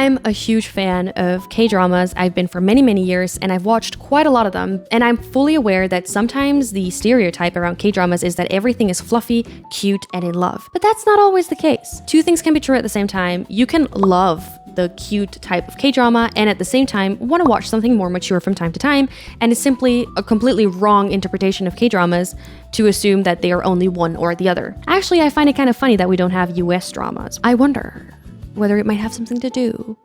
I'm a huge fan of K-dramas. I've been for many, many years, and I've watched quite a lot of them. And I'm fully aware that sometimes the stereotype around K-dramas is that everything is fluffy, cute, and in love. But that's not always the case. Two things can be true at the same time. You can love the cute type of K-drama and at the same time want to watch something more mature from time to time, and it's simply a completely wrong interpretation of K-dramas to assume that they are only one or the other. Actually, I find it kind of funny that we don't have US dramas. I wonder whether it might have something to do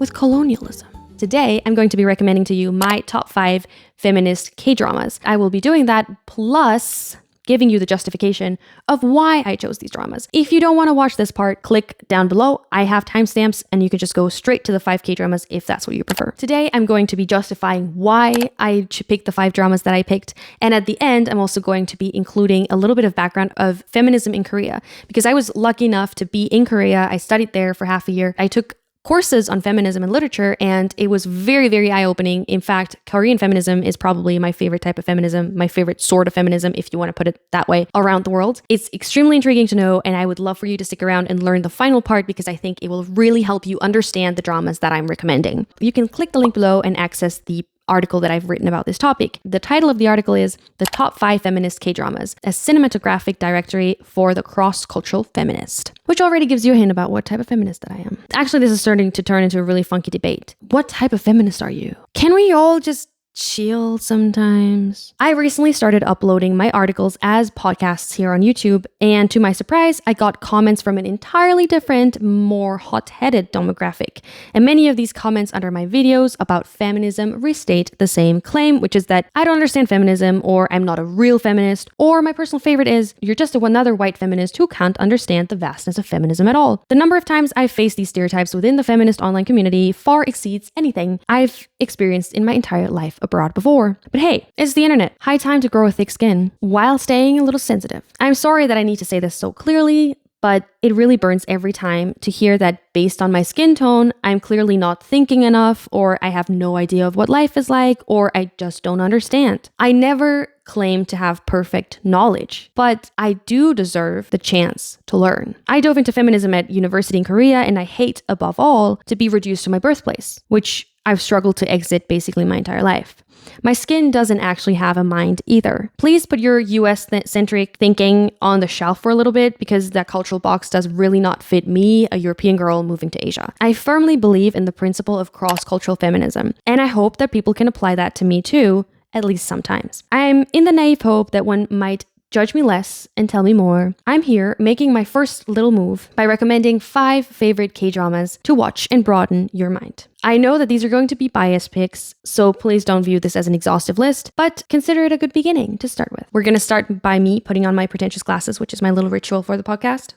with colonialism. Today, I'm going to be recommending to you my top 5 feminist K-dramas. I will be doing that plus giving you the justification of why I chose these dramas. If you don't want to watch this part, click down below. I have timestamps and you can just go straight to the 5 K-dramas if that's what you prefer. Today, I'm going to be justifying why I picked the 5 dramas that I picked. And at the end, I'm also going to be including a little bit of background of feminism in Korea, because I was lucky enough to be in Korea. I studied there for half a year. I took courses on feminism and literature, and it was very, very eye-opening. In fact, Korean feminism is probably my favorite type of feminism, my favorite sort of feminism, if you want to put it that way, around the world. It's extremely intriguing to know, and I would love for you to stick around and learn the final part because I think it will really help you understand the dramas that I'm recommending. You can click the link below and access the article that I've written about this topic. The title of the article is The Top 5 Feminist K-Dramas, a cinematographic directory for the cross-cultural feminist, which already gives you a hint about what type of feminist that I am. Actually, this is starting to turn into a really funky debate. What type of feminist are you? Can we all just chill sometimes? I recently started uploading my articles as podcasts here on YouTube, and to my surprise, I got comments from an entirely different, more hot-headed demographic. And many of these comments under my videos about feminism restate the same claim, which is that I don't understand feminism, or I'm not a real feminist, or my personal favorite is, you're just another white feminist who can't understand the vastness of feminism at all. The number of times I've faced these stereotypes within the feminist online community far exceeds anything I've experienced in my entire life abroad before. But hey, it's the internet. High time to grow a thick skin while staying a little sensitive. I'm sorry that I need to say this so clearly, but it really burns every time to hear that based on my skin tone, I'm clearly not thinking enough, or I have no idea of what life is like, or I just don't understand. I never claim to have perfect knowledge, but I do deserve the chance to learn. I dove into feminism at university in Korea, and I hate, above all, to be reduced to my birthplace, which I've struggled to exit basically my entire life. My skin doesn't actually have a mind either. Please put your US-centric thinking on the shelf for a little bit, because that cultural box does really not fit me, a European girl moving to Asia. I firmly believe in the principle of cross-cultural feminism, and I hope that people can apply that to me too, at least sometimes. I'm in the naive hope that one might judge me less and tell me more. I'm here making my first little move by recommending 5 favorite K-dramas to watch and broaden your mind. I know that these are going to be biased picks, so please don't view this as an exhaustive list, but consider it a good beginning to start with. We're going to start by me putting on my pretentious glasses, which is my little ritual for the podcast.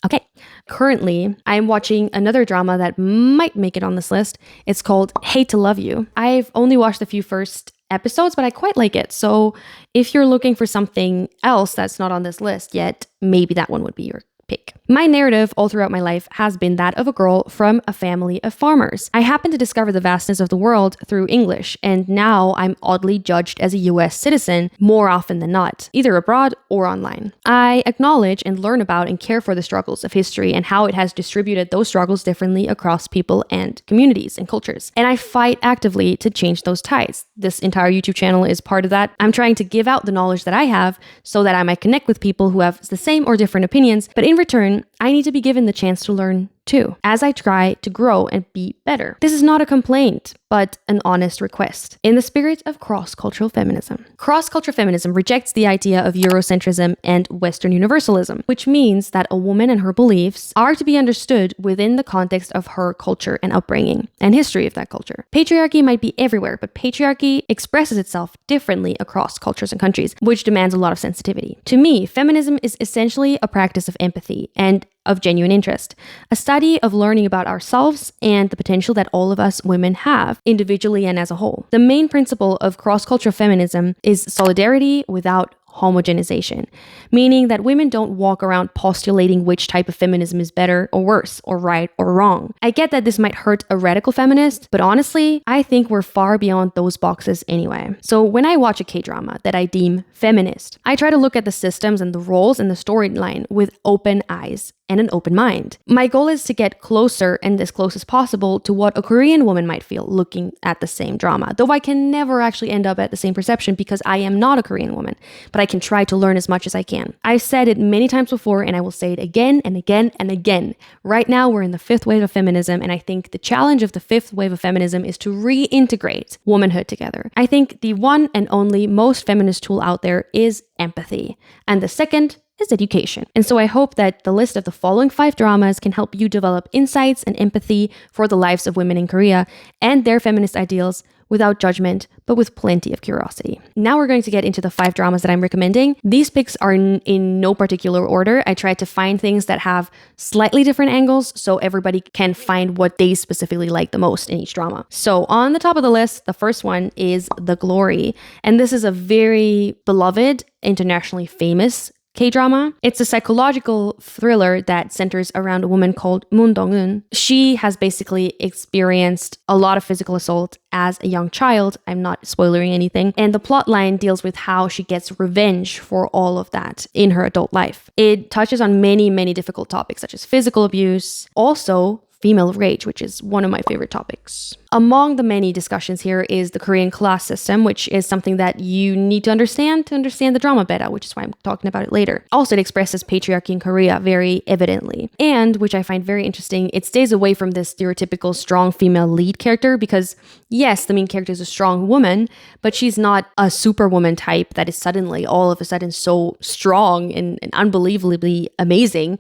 Okay, currently, I'm watching another drama that might make it on this list. It's called Hate to Love You. I've only watched the few first episodes, but I quite like it. So if you're looking for something else that's not on this list yet, maybe that one would be your pick. My narrative all throughout my life has been that of a girl from a family of farmers. I happened to discover the vastness of the world through English, and now I'm oddly judged as a US citizen more often than not, either abroad or online. I acknowledge and learn about and care for the struggles of history and how it has distributed those struggles differently across people and communities and cultures. And I fight actively to change those tides. This entire YouTube channel is part of that. I'm trying to give out the knowledge that I have so that I might connect with people who have the same or different opinions, but in return, I need to be given the chance to learn too, as I try to grow and be better. This is not a complaint, but an honest request in the spirit of cross-cultural feminism. Cross-cultural feminism rejects the idea of Eurocentrism and Western universalism, which means that a woman and her beliefs are to be understood within the context of her culture and upbringing and history of that culture. Patriarchy might be everywhere, but patriarchy expresses itself differently across cultures and countries, which demands a lot of sensitivity. To me, feminism is essentially a practice of empathy and of genuine interest, a study of learning about ourselves and the potential that all of us women have, individually and as a whole. The main principle of cross-cultural feminism is solidarity without homogenization, meaning that women don't walk around postulating which type of feminism is better or worse, or right or wrong. I get that this might hurt a radical feminist, but honestly, I think we're far beyond those boxes anyway. So when I watch a K-drama that I deem feminist, I try to look at the systems and the roles and the storyline with open eyes and an open mind. My goal is to get closer and as close as possible to what a Korean woman might feel looking at the same drama, though I can never actually end up at the same perception because I am not a Korean woman, but I can try to learn as much as I can. I've said it many times before and I will say it again and again and again. Right now we're in the fifth wave of feminism, and I think the challenge of the fifth wave of feminism is to reintegrate womanhood together. I think the one and only most feminist tool out there is empathy, and the second is education. And so I hope that the list of the following 5 dramas can help you develop insights and empathy for the lives of women in Korea and their feminist ideals without judgment, but with plenty of curiosity. Now we're going to get into the 5 dramas that I'm recommending. These picks are in no particular order. I tried to find things that have slightly different angles so everybody can find what they specifically like the most in each drama. So on the top of the list, the first one is The Glory. And this is a very beloved, internationally famous K-drama. It's a psychological thriller that centers around a woman called Moon Dong-eun. She has basically experienced a lot of physical assault as a young child. I'm not spoiling anything. And the plot line deals with how she gets revenge for all of that in her adult life. It touches on many, many difficult topics such as physical abuse, also female rage, which is one of my favorite topics. Among the many discussions here is the Korean class system, which is something that you need to understand the drama better, which is why I'm talking about it later. Also, it expresses patriarchy in Korea very evidently. And, which I find very interesting, it stays away from this stereotypical strong female lead character because, yes, the main character is a strong woman, but she's not a superwoman type that is suddenly, all of a sudden, so strong and unbelievably amazing.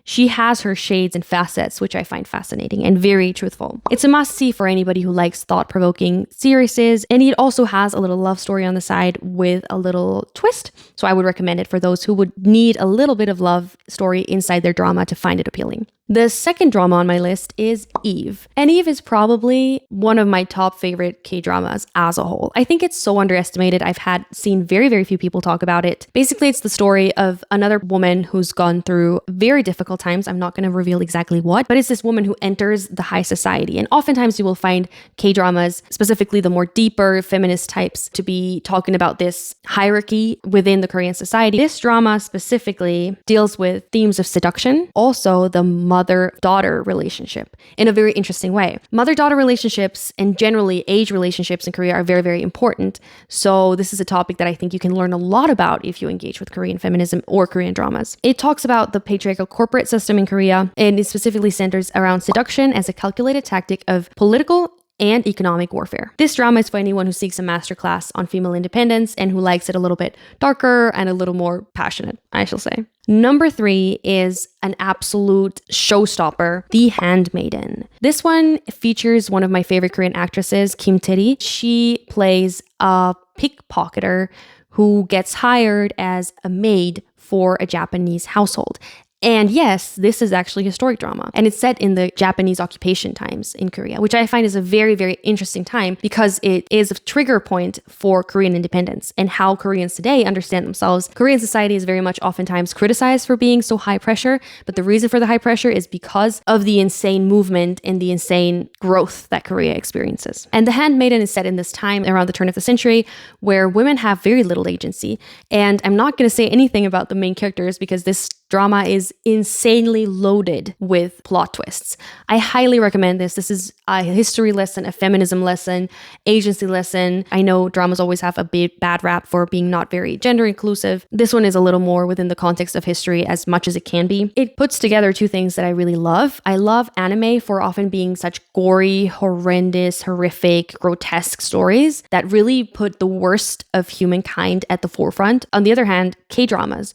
She has her shades and facets, which I find fascinating and very truthful. It's a must-see for anybody who likes thought-provoking series, and it also has a little love story on the side with a little twist. So I would recommend it for those who would need a little bit of love story inside their drama to find it appealing. The second drama on my list is Eve. And Eve is probably one of my top favorite K-dramas as a whole. I think it's so underestimated. I've seen very, very few people talk about it. Basically, it's the story of another woman who's gone through very difficult times. I'm not going to reveal exactly what, but it's this woman who enters the high society. And oftentimes you will find K-dramas, specifically the more deeper feminist types, to be talking about this hierarchy within the Korean society. This drama specifically deals with themes of seduction, also the mother-daughter relationship in a very interesting way. Mother-daughter relationships and generally age relationships in Korea are very, very important. So this is a topic that I think you can learn a lot about if you engage with Korean feminism or Korean dramas. It talks about the patriarchal corporate system in Korea, and it specifically centers around seduction as a calculated tactic of political and economic warfare. This drama is for anyone who seeks a masterclass on female independence and who likes it a little bit darker and a little more passionate, I shall say. Number 3 is an absolute showstopper, The Handmaiden. This one features one of my favorite Korean actresses, Kim Tae-ri. She plays a pickpocketer who gets hired as a maid for a Japanese household. And yes, this is actually historic drama, and it's set in the Japanese occupation times in Korea, which I find is a very, very interesting time because it is a trigger point for Korean independence and how Koreans today understand themselves. Korean society is very much oftentimes criticized for being so high pressure, but the reason for the high pressure is because of the insane movement and the insane growth that Korea experiences. And The Handmaiden is set in this time around the turn of the century where women have very little agency. And I'm not going to say anything about the main characters because this drama is insanely loaded with plot twists. I highly recommend this. This is a history lesson, a feminism lesson, agency lesson. I know dramas always have a bad rap for being not very gender inclusive. This one is a little more within the context of history as much as it can be. It puts together 2 things that I really love. I love anime for often being such gory, horrendous, horrific, grotesque stories that really put the worst of humankind at the forefront. On the other hand, K-dramas,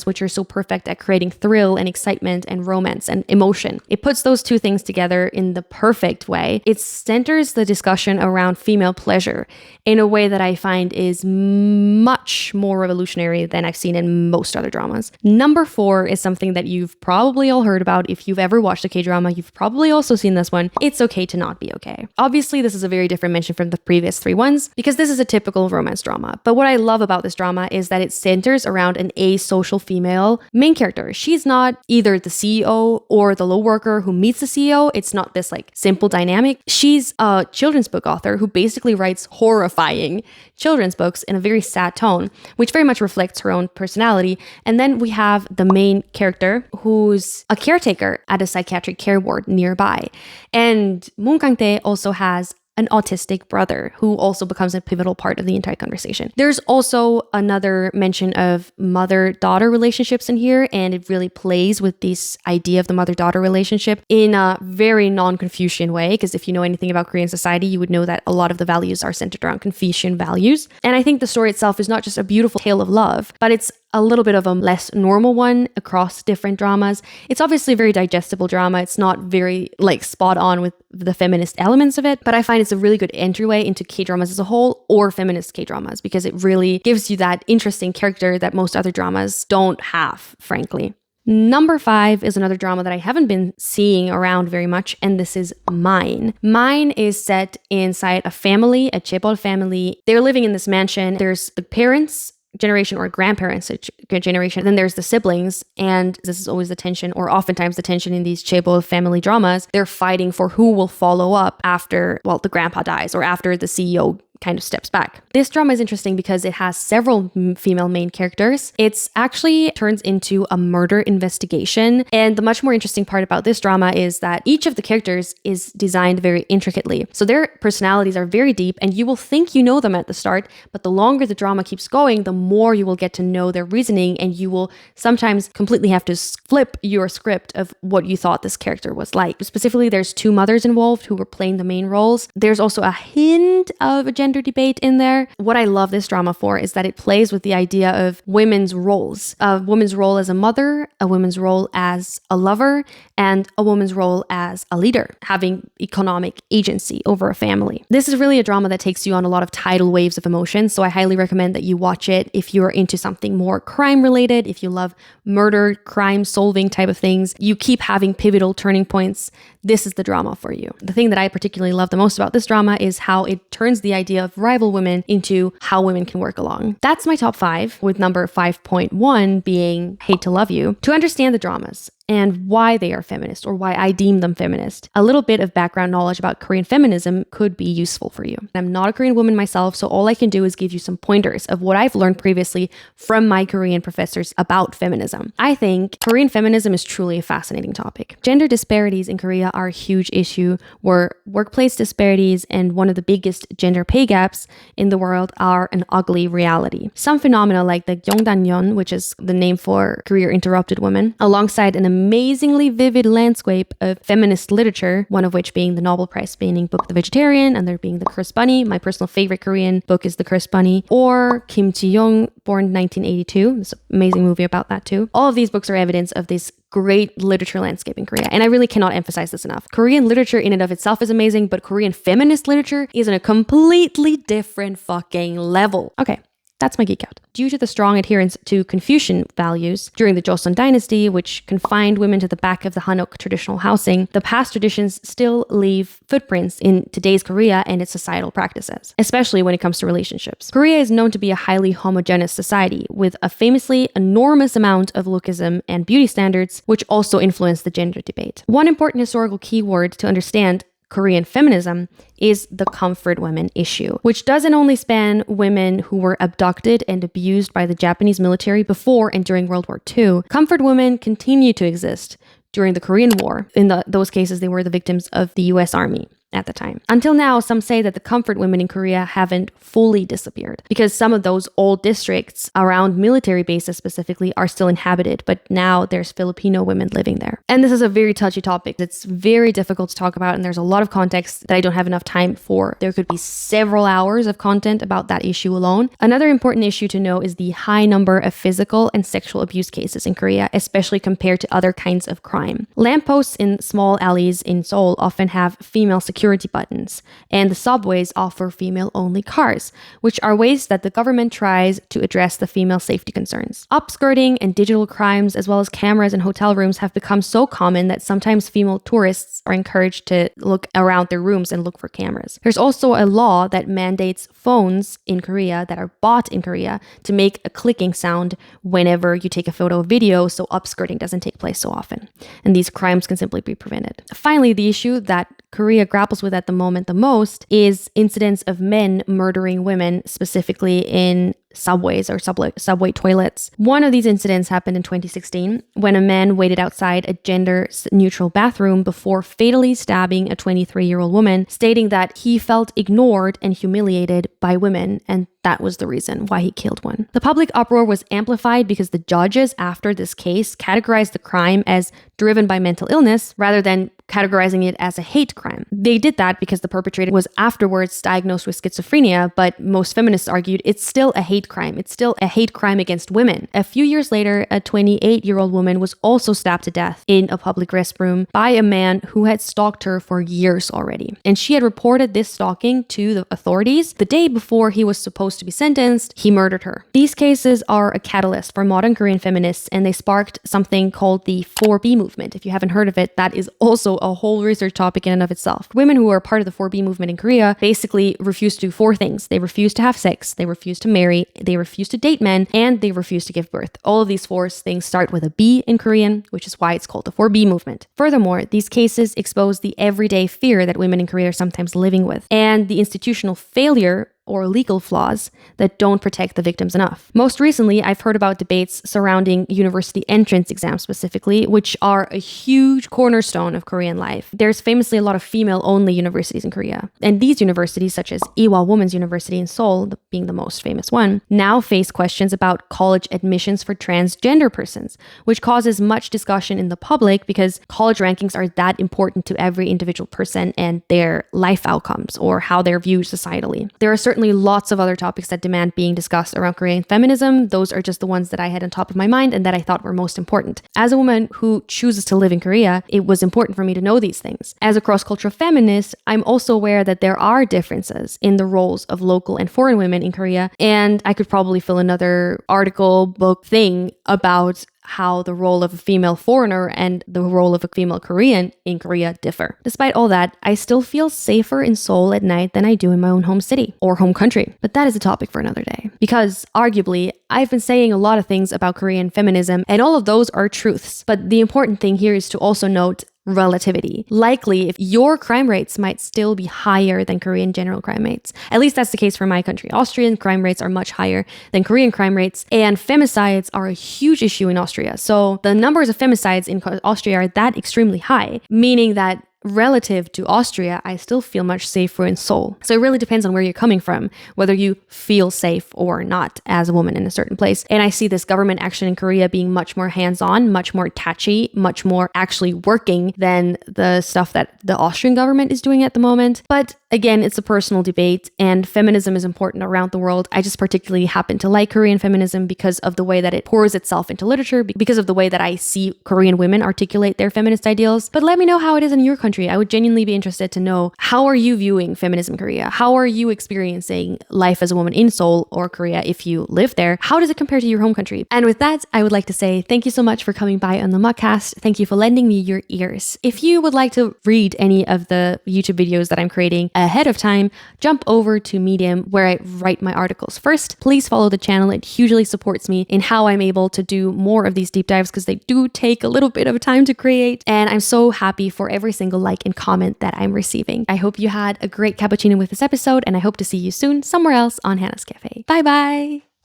which are so perfect at creating thrill and excitement and romance and emotion. It puts those 2 things together in the perfect way. It centers the discussion around female pleasure in a way that I find is much more revolutionary than I've seen in most other dramas. Number 4 is something that you've probably all heard about. If you've ever watched a K-drama, you've probably also seen this one. It's Okay to Not Be Okay. Obviously, this is a very different mention from the previous 3 ones because this is a typical romance drama. But what I love about this drama is that it centers around an asocial female main character, she's not either the CEO or the low worker who meets the CEO. It's not this like simple dynamic. She's a children's book author who basically writes horrifying children's books in a very sad tone, which very much reflects her own personality. And then we have the main character who's a caretaker at a psychiatric care ward nearby. And Moon Kang-tae also has an autistic brother who also becomes a pivotal part of the entire conversation. There's also another mention of mother-daughter relationships in here, and it really plays with this idea of the mother-daughter relationship in a very non-Confucian way, because if you know anything about Korean society, you would know that a lot of the values are centered around Confucian values. And I think the story itself is not just a beautiful tale of love, but it's a little bit of a less normal one across different dramas. It's obviously a very digestible drama. It's not very like spot on with the feminist elements of it, but I find it's a really good entryway into K-dramas as a whole, or feminist K-dramas, because it really gives you that interesting character that most other dramas don't have, frankly. Number 5 is another drama that I haven't been seeing around very much, and this is Mine. Mine is set inside a family, a chaebol family. They're living in this mansion. There's the parents generation or grandparents generation. Then there's the siblings, and this is always the tension, or oftentimes the tension in these chaebol family dramas. They're fighting for who will follow up after, well, the grandpa dies or after the CEO kind of steps back. This drama is interesting because it has several female main characters. It's actually turns into a murder investigation. And the much more interesting part about this drama is that each of the characters is designed very intricately. So their personalities are very deep, and you will think you know them at the start, but the longer the drama keeps going, the more you will get to know their reasoning, and you will sometimes completely have to flip your script of what you thought this character was like. Specifically, there's 2 mothers involved who were playing the main roles. There's also a hint of a gender debate in there. What I love this drama for is that it plays with the idea of women's roles, a woman's role as a mother, a woman's role as a lover, and a woman's role as a leader, having economic agency over a family. This is really a drama that takes you on a lot of tidal waves of emotion, so I highly recommend that you watch it if you're into something more crime related, if you love murder, crime solving type of things, you keep having pivotal turning points. This is the drama for you. The thing that I particularly love the most about this drama is how it turns the idea of rival women into how women can work along. That's my top 5, with number 5.1 being Hate to Love You. To understand the dramas and why they are feminist, or why I deem them feminist, a little bit of background knowledge about Korean feminism could be useful for you. I'm not a Korean woman myself, so all I can do is give you some pointers of what I've learned previously from my Korean professors about feminism. I think Korean feminism is truly a fascinating topic. Gender disparities in Korea are a huge issue, where workplace disparities and one of the biggest gender pay gaps in the world are an ugly reality. Some phenomena like the Gyeongdanyeon, which is the name for career interrupted women, alongside an amazingly vivid landscape of feminist literature, one of which being the Nobel Prize winning book The Vegetarian, and there being The Cursed Bunny. My personal favorite Korean book is The Cursed Bunny, or Kim Ji-young, born 1982. It's an amazing movie about that too. All of these books are evidence of this great literature landscape in Korea, and I really cannot emphasize this enough. Korean literature in and of itself is amazing, but Korean feminist literature is on a completely different fucking level. Okay, that's my geek out. Due to the strong adherence to Confucian values during the Joseon dynasty, which confined women to the back of the hanok traditional housing, the past traditions still leave footprints in today's Korea and its societal practices, especially when it comes to relationships. Korea is known to be a highly homogeneous society with a famously enormous amount of lookism and beauty standards, which also influence the gender debate. One important historical keyword to understand Korean feminism is the comfort women issue, which doesn't only span women who were abducted and abused by the Japanese military before and during World War II. Comfort women continue to exist during the Korean War. In those cases, they were the victims of the US Army at the time. Until now, some say that the comfort women in Korea haven't fully disappeared, because some of those old districts around military bases specifically are still inhabited, but now there's Filipino women living there. And this is a very touchy topic. It's very difficult to talk about, and there's a lot of context that I don't have enough time for. There could be several hours of content about that issue alone. Another important issue to know is the high number of physical and sexual abuse cases in Korea, especially compared to other kinds of crime. Lampposts in small alleys in Seoul often have female security security buttons, and the subways offer female-only cars, which are ways that the government tries to address the female safety concerns. Upskirting and digital crimes, as well as cameras in hotel rooms, have become so common that sometimes female tourists are encouraged to look around their rooms and look for cameras. There's also a law that mandates phones in Korea that are bought in Korea to make a clicking sound whenever you take a photo or video, so upskirting doesn't take place so often. And these crimes can simply be prevented. Finally, the issue that Korea grapples with at the moment the most is incidents of men murdering women, specifically in subways or subway toilets. One of these incidents happened in 2016 when a man waited outside a gender-neutral bathroom before fatally stabbing a 23-year-old woman, stating that he felt ignored and humiliated by women, and that was the reason why he killed one. The public uproar was amplified because the judges after this case categorized the crime as driven by mental illness rather than categorizing it as a hate crime. They did that because the perpetrator was afterwards diagnosed with schizophrenia, but most feminists argued it's still a hate crime. It's still a hate crime against women. A few years later, a 28-year-old woman was also stabbed to death in a public restroom by a man who had stalked her for years already. And she had reported this stalking to the authorities. The day before he was supposed to be sentenced, he murdered her. These cases are a catalyst for modern Korean feminists, and they sparked something called the 4B movement. If you haven't heard of it, that is also a whole research topic in and of itself. Women who are part of the 4B movement in Korea basically refuse to do 4 things. They refuse to have sex, they refuse to marry, they refuse to date men, and they refuse to give birth. All of these 4 things start with a B in Korean, which is why it's called the 4B movement. Furthermore, these cases expose the everyday fear that women in Korea are sometimes living with, and the institutional failure or legal flaws that don't protect the victims enough. Most recently, I've heard about debates surrounding university entrance exams specifically, which are a huge cornerstone of Korean life. There's famously a lot of female-only universities in Korea. And these universities, such as Ewha Women's University in Seoul, being the most famous one, now face questions about college admissions for transgender persons, which causes much discussion in the public because college rankings are that important to every individual person and their life outcomes or how they're viewed societally. There are certainly lots of other topics that demand being discussed around Korean feminism. Those are just the ones that I had on top of my mind and that I thought were most important. As a woman who chooses to live in Korea, it was important for me to know these things. As a cross-cultural feminist, I'm also aware that there are differences in the roles of local and foreign women in Korea, and I could probably fill another article, book thing about how the role of a female foreigner and the role of a female Korean in Korea differ. Despite all that, I still feel safer in Seoul at night than I do in my own home city or home country. But that is a topic for another day. Because arguably, I've been saying a lot of things about Korean feminism, and all of those are truths. But the important thing here is to also note relativity. Likely, if your crime rates might still be higher than Korean general crime rates. At least that's the case for my country. Austrian crime rates are much higher than Korean crime rates, and femicides are a huge issue in Austria. So the numbers of femicides in Austria are that extremely high, meaning that relative to Austria, I still feel much safer in Seoul. So it really depends on where you're coming from, whether you feel safe or not as a woman in a certain place. And I see this government action in Korea being much more hands-on, much more catchy, much more actually working than the stuff that the Austrian government is doing at the moment. But again, it's a personal debate, and feminism is important around the world. I just particularly happen to like Korean feminism because of the way that it pours itself into literature, because of the way that I see Korean women articulate their feminist ideals. But let me know how it is in your country. I would genuinely be interested to know, how are you viewing feminism in Korea? How are you experiencing life as a woman in Seoul or Korea if you live there? How does it compare to your home country? And with that, I would like to say thank you so much for coming by on the Mugcast. Thank you for lending me your ears. If you would like to read any of the YouTube videos that I'm creating ahead of time, jump over to Medium where I write my articles. First, please follow the channel. It hugely supports me in how I'm able to do more of these deep dives because they do take a little bit of time to create. And I'm so happy for every single like and comment that I'm receiving. I hope you had a great cappuccino with this episode, and I hope to see you soon somewhere else on Hannah's Cafe. Bye bye!